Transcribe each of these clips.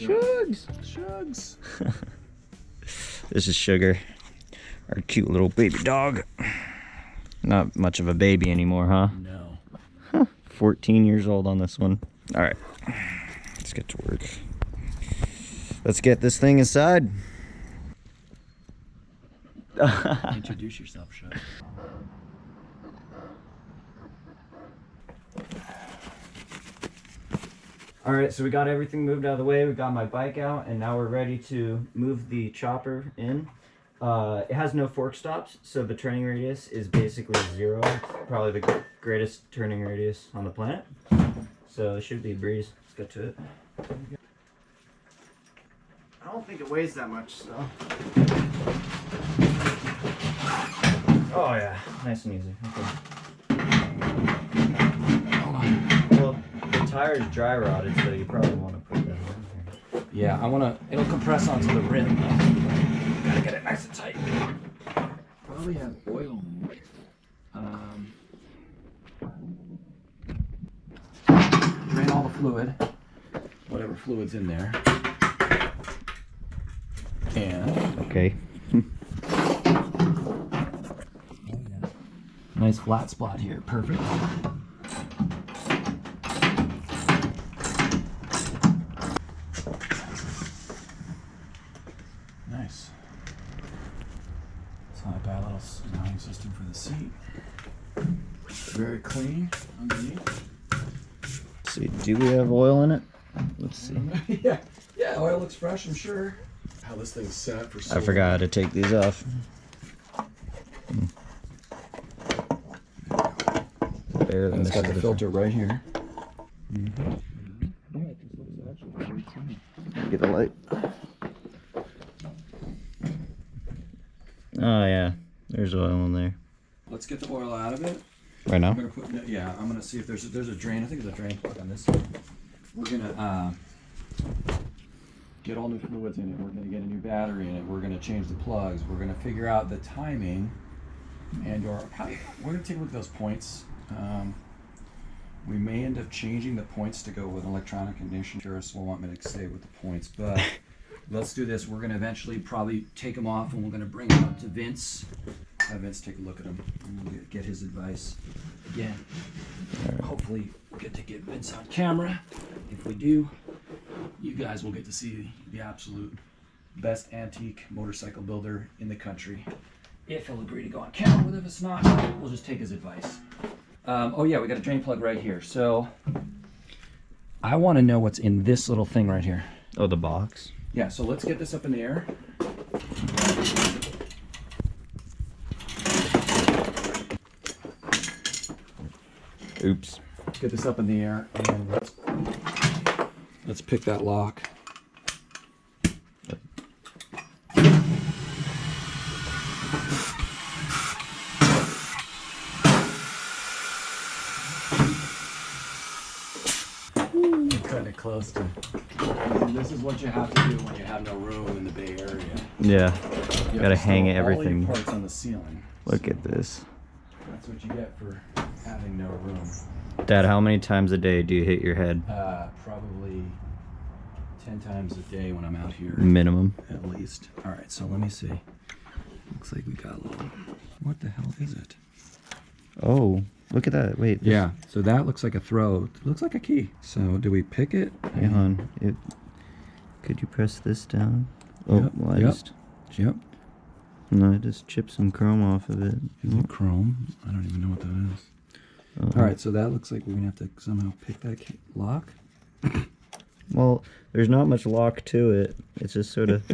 Shugs. Shugs. This is Sugar, our cute little baby dog. Not much of a baby anymore, huh? No. 14 years old on this one. All right, let's get to work. Let's get this thing inside. Introduce yourself, Shug. All right, so we got everything moved out of the way. We got my bike out, and now we're ready to move the chopper in. It has no fork stops, so the turning radius is basically 0. It's probably the greatest turning radius on the planet. So it should be a breeze. Let's get to it. I don't think it weighs that much, so. Oh yeah, nice and easy. Okay. Hold on. Well, the tire is dry rotted, so you probably want to put that in here. Yeah, I wanna. It'll compress onto the rim. Gotta get it nice and tight. Probably have oil. Drain all the fluid, whatever fluid's in there. And Okay. nice flat spot here, perfect. Nice. So I buy a little mounting system for the seat. Very clean underneath. Let's see, do we have oil in it? Let's see. yeah, oil looks fresh, I'm sure. How this thing's set for so I forgot how to take these off. Barely It's got missed the it. filter right here. Get the light. Oh yeah, there's oil in there. Let's get the oil out of it. Right now? I'm gonna put, I'm gonna see if there's a drain. I think there's a drain plug on this. We're gonna get all new fluids in it. We're gonna get a new battery in it. We're gonna change the plugs. We're gonna figure out the timing, and we're gonna take a look at those points. We may end up changing the points to go with electronic ignition. Tourists will want me to stay with the points, but let's do this. We're gonna eventually probably take them off, and we're gonna bring them up to Vince. Have Vince take a look at them and get his advice. Again, hopefully we'll get to get Vince on camera. If we do, you guys will get to see the absolute best antique motorcycle builder in the country. If he'll agree to go on camera with us, if not, we'll just take his advice. Oh yeah, we got a drain plug right here. So I want to know what's in this little thing right here. Oh, the box? Yeah, so let's get this up in the air. Oops. Let's get this up in the air and let's pick that lock. Cutting it close to. And this is what you have to do when you have no room in the Bay Area. Yeah. You Gotta have to hang store everything. all your parts on the ceiling. Look at this. That's what you get for having no room. Dad, how many times a day do you hit your head? Probably 10 times a day when I'm out here. Minimum. At least. All right, so let me see. Looks like we got a little. What the hell is it? Oh, look at that. Wait. This... Yeah, so that looks like a throw. It looks like a key. So do we pick it? Hang on. Could you press this down? Oh, Yep, well, Yep. No, I just chipped some chrome off of it. Is it chrome? I don't even know what that is. All right, so that looks like we're gonna have to somehow pick that lock. Well, there's not much lock to it. It's just sort of.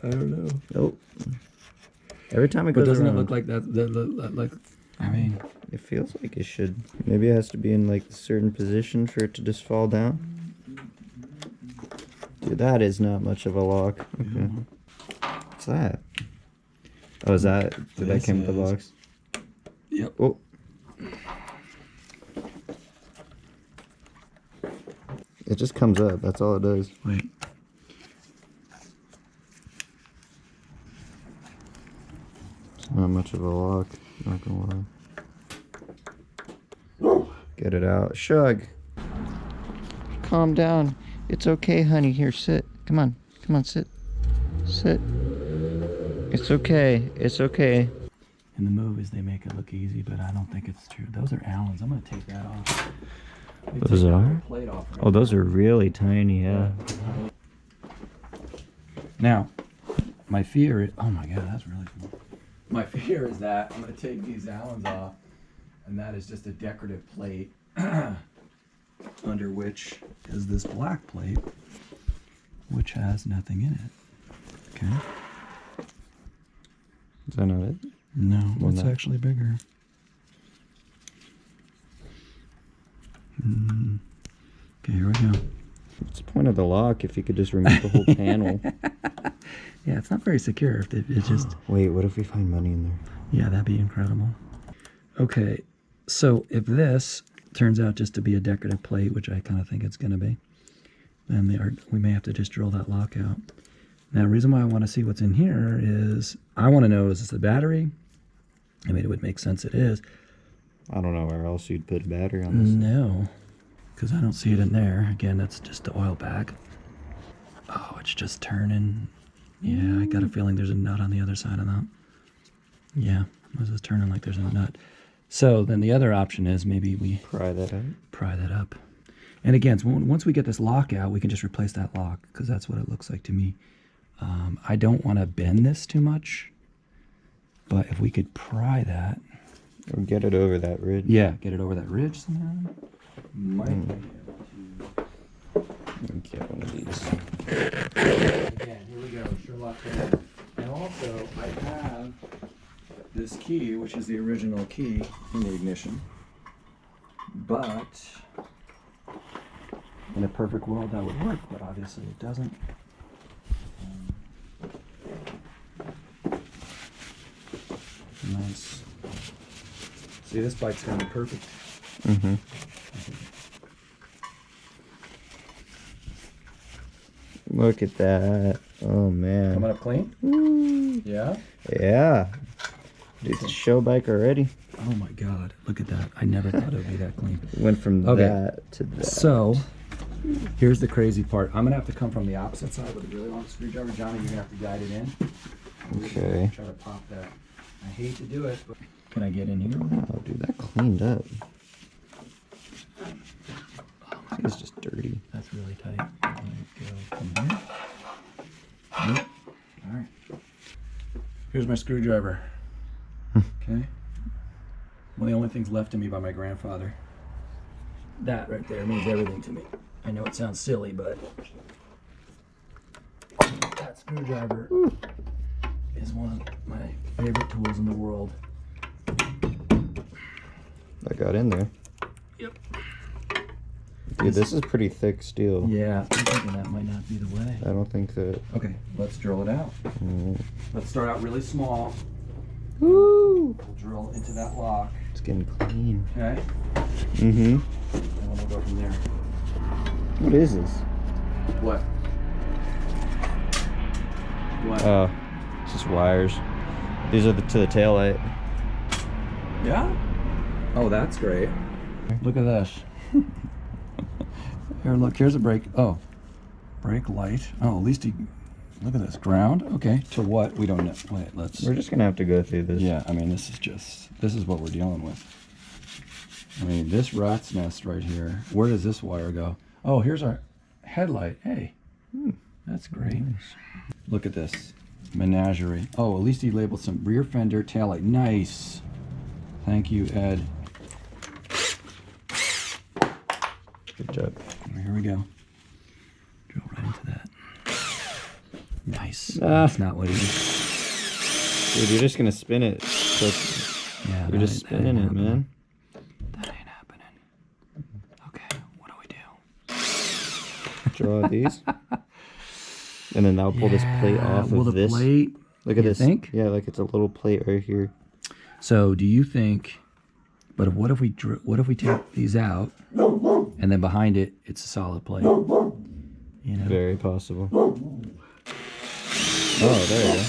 I don't know. Oh. Every time it But goes doesn't around, it look like that? Like, I mean, it feels like it should. Maybe it has to be in like a certain position for it to just fall down. Dude, that is not much of a lock. Okay. What's that? Oh, is that? Did that came with the box? Yep. Oh. It just comes up. That's all it does. Wait. It's not much of a lock. Not gonna lie. Get it out. Shug. Calm down. It's okay, honey. Here, sit. Come on. Come on, sit. Sit. It's okay. It's okay. In the movies, they make it look easy, but I don't think it's true. Those are Allen's. I'm going to take that off. Those are? Plate off right Oh, those are really tiny, yeah. Now, my fear is... Oh my God, that's really cool. My fear is that I'm going to take these Allen's off, and that is just a decorative plate under which is this black plate, which has nothing in it. Okay. Is that not it? No, Well, it's no. actually bigger. Okay, here we go. What's the point of the lock if you could just remove the whole panel? Yeah, it's not very secure. If it's just... Wait, what if we find money in there? Yeah, that'd be incredible. Okay, so if this turns out just to be a decorative plate, which I kind of think it's going to be, then we may have to just drill that lock out. Now, the reason why I want to see what's in here is I want to know, is this a battery? I mean, it would make sense it is. I don't know where else you'd put a battery on this. No, because I don't see it in there. Again, that's just the oil pack. Oh, it's just turning. Yeah, I got a feeling there's a nut on the other side of that. Yeah, it was just turning like there's a nut. So then the other option is maybe we Pry that out. pry that up. And again, so once we get this lock out, we can just replace that lock, because that's what it looks like to me. I don't want to bend this too much, but if we could pry that. Or get it over that ridge. Yeah, get it over that ridge somehow. Might be able to. Get one of these. Again, here we go, Sherlock Holmes. And also, I have this key, which is the original key in the ignition. But in a perfect world, that would work, but obviously it doesn't. Nice. See, this bike's gonna be perfect. Mm-hmm. Look at that. Oh, man. Coming up clean? Woo. Yeah? Yeah. It's a show bike already. Oh my God, look at that. I never thought it would be that clean. Went from Okay. that to that. So, here's the crazy part. I'm gonna have to come from the opposite side with a really long screwdriver. Johnny, you're gonna have to guide it in. Okay. Try to pop that. I hate to do it, but can I get in here? Oh, dude, that cleaned up. It's just dirty. That's really tight. Let me go from here. Nope. All right. Here's my screwdriver. Okay. One of the only things left to me by my grandfather. That right there means everything to me. I know it sounds silly, but that screwdriver is one of my favorite tools in the world. That got in there. Yep. Dude, this is pretty thick steel. Yeah, I'm thinking that might not be the way. I don't think that... Okay, let's drill it out. Let's start out really small. Woo! We'll drill into that lock. It's getting clean. Okay. Mm-hmm. And then we'll go from there. What is this? What? What? Oh, it's just wires. These are to the tail light. Yeah? Oh, that's great. Look at this. Here, look, here's a brake. Oh, brake light. Oh, at least he... Look at this. Ground? Okay. To what? We don't know. Wait, let's... We're just gonna have to go through this. Yeah, I mean, this is what we're dealing with. I mean, this rat's nest right here. Where does this wire go? Oh, here's our headlight. Hey, that's great. Nice. Look at this. Menagerie. Oh, at least he labeled some rear fender taillight. Nice. Thank you, Ed. Good job. Here we go. Drill right into that. Nice. Ah. That's not what he did. Dude, you're just gonna spin it. So Yeah, you're just spinning it, man. That ain't happening. Okay, what do we do? Draw these. And then that'll pull this plate off will of the this. plate, Look at you this. think? Yeah, like it's a little plate right here. So, do you think? But what if we take these out, and then behind it, it's a solid plate? You know. Very possible. Oh, there you go.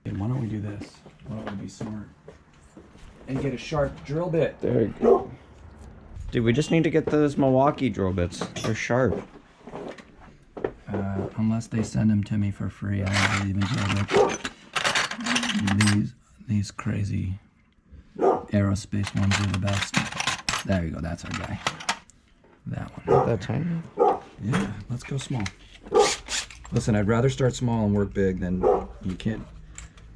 Okay, why don't we do this? Why don't we be smart and get a sharp drill bit? There you go. Dude, we just need to get those Milwaukee drill bits. They're sharp. Unless they send them to me for free, I don't believe in drill bits. These crazy aerospace ones are the best. There you go, that's our guy. That one. Not that tiny. Yeah, let's go small. Listen, I'd rather start small and work big than you can't,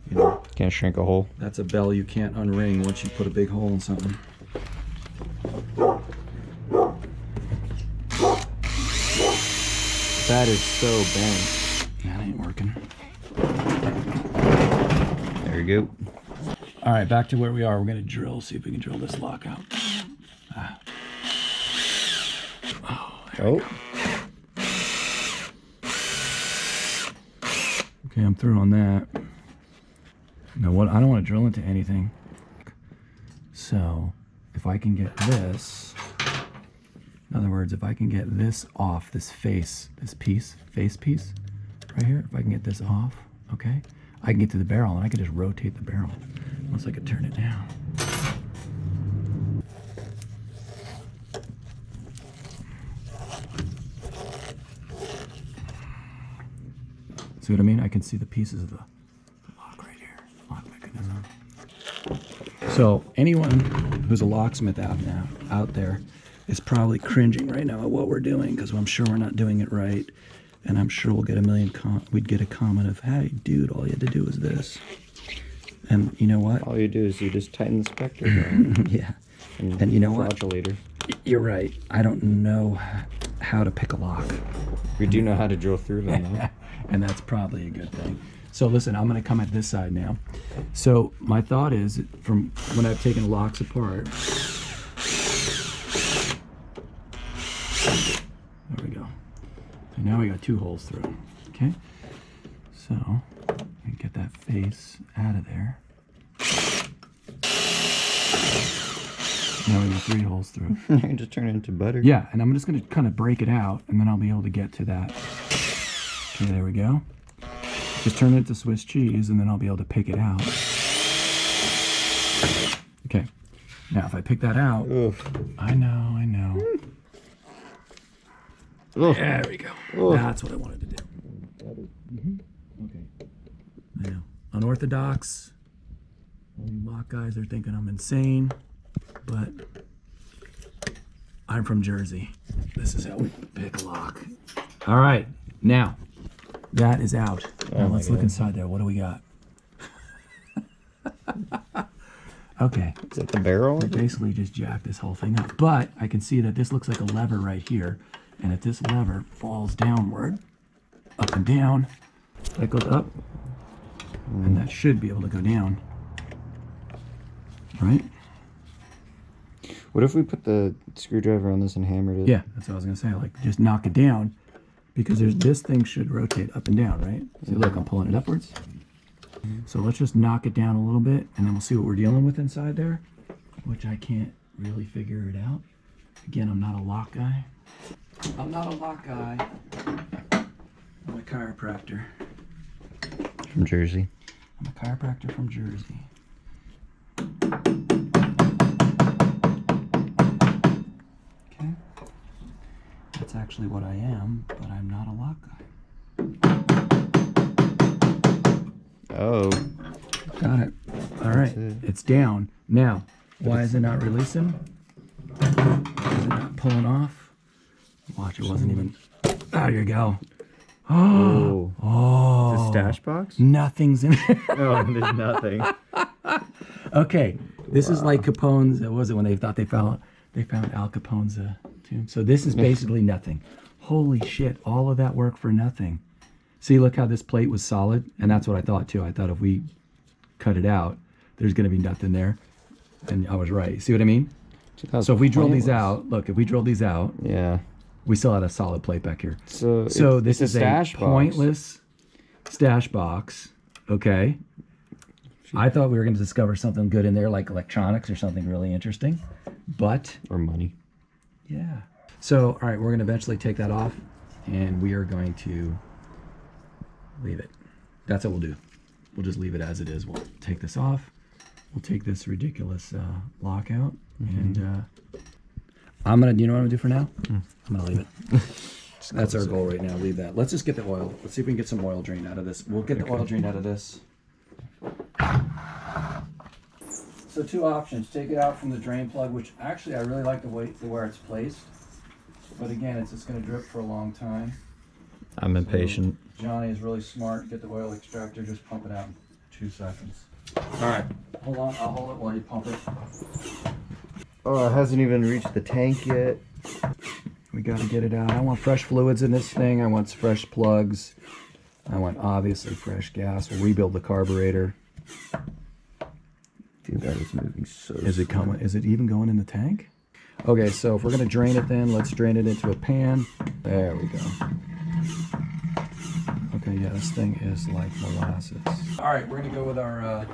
you know. Can't shrink a hole. That's a bell you can't unring once you put a big hole in something. That is so bent. That ain't working. There you go. All right, back to where we are. We're gonna drill, see if we can drill this lock out. Oh. Okay, I'm through on that. Now what, I don't want to drill into anything. So if I can get this, in other words, if I can get this off, this face piece right here, if I can get this off, okay, I can get to the barrel and I can just rotate the barrel. Unless I could turn it down. See what I mean? I can see the pieces of the lock right here, lock mechanism. So anyone who's a locksmith out there is probably cringing right now at what we're doing, because I'm sure we're not doing it right, and I'm sure we'll get we'd get a comment of, "Hey, dude, all you had to do was this." And you know what? All you do is you just tighten the specter down. Yeah. And you know what? Modulator. You're right. I don't know how to pick a lock. We do know how to drill through them, though. And that's probably a good thing. So listen, I'm going to come at this side now. So my thought is, from when I've taken locks apart, there we go. So now we got 2 holes through. Okay. So we get that face out of there. Now we got 3 holes through. You can just turn it into butter. Yeah, and I'm just going to kind of break it out, and then I'll be able to get to that. Okay, there we go. Just turn it into Swiss cheese, and then I'll be able to pick it out. Okay. Now, if I pick that out, Oof. I know. Oof. There we go. Oof. That's what I wanted to do. Okay. I know. Unorthodox. All you lock guys are thinking I'm insane, but I'm from Jersey. This is how we pick a lock. All right. Now, that is out. Now let's look inside there. What do we got? Okay. Is that the barrel? We basically just jacked this whole thing up. But I can see that this looks like a lever right here. And if this lever falls downward, up and down, that goes up. And that should be able to go down. Right? What if we put the screwdriver on this and hammered it? Yeah, that's what I was going to say. Like, just knock it down. Because this thing should rotate up and down, right? See, look, I'm pulling it upwards. So let's just knock it down a little bit, and then we'll see what we're dealing with inside there, which I can't really figure it out. Again, I'm not a lock guy. I'm not a lock guy. I'm a chiropractor. From Jersey. I'm a chiropractor from Jersey. Okay. That's actually what I am, but I'm not a lock guy. Oh. Got it. All right. It's down. Now, why is it not releasing? Is it not pulling off? Watch, it wasn't even... There you go. Oh. Oh. Is it a stash box? Nothing's in it. Oh, there's nothing. Okay. This is like Capone's... What was it when they thought they found Al Capone's tomb? So this is basically nothing. Holy shit. All of that work for nothing. See, look how this plate was solid? And that's what I thought, too. I thought if we cut it out, there's going to be nothing there. And I was right. See what I mean? So if we drill these out, look, if we drill these out, yeah, we still had a solid plate back here. So this is a pointless stash box, okay? I thought we were going to discover something good in there, like electronics or something really interesting, but... Or money. Yeah. So, all right, we're going to eventually take that off, and we are going to leave it. That's what we'll do. We'll just leave it as it is. We'll take this off. We'll take this ridiculous lock out, and You know what I'm gonna do for now? I'm gonna leave it. That's our goal right now. Leave that. Let's just get the oil. Let's see if we can get some oil drain out of this. We'll get the oil drain out of this. So 2 options. Take it out from the drain plug, which actually I really like the way where it's placed. But again, it's just gonna drip for a long time. I'm impatient. So Johnny is really smart. Get the oil extractor. Just pump it out in 2 seconds. All right. Hold on. I'll hold it while you pump it. Oh, it hasn't even reached the tank yet. We got to get it out. I want fresh fluids in this thing. I want fresh plugs. I want obviously fresh gas. We'll rebuild the carburetor. Dude, that is moving so Is it coming? Is it even going in the tank? Okay, so if we're gonna drain it then, let's drain it into a pan. There we go. Okay, yeah, this thing is like molasses. All right, we're gonna go with our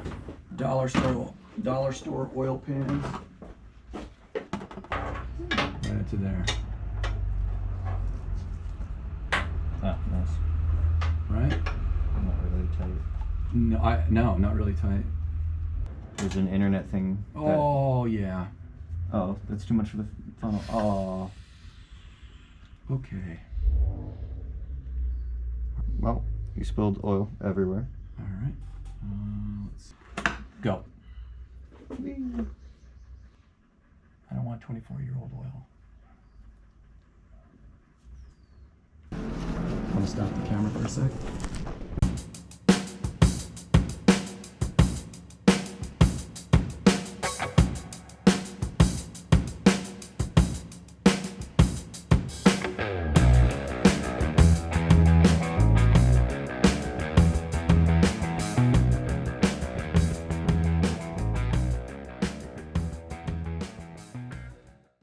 dollar store oil pans. Right into there. Oh, nice. Right? Not really tight. No, not really tight. There's an internet thing. Oh yeah. Oh, that's too much for the funnel. Oh. Okay. Well, you spilled oil everywhere. All right. Let's go. I don't want 24-year-old oil. I'm gonna stop the camera for a sec.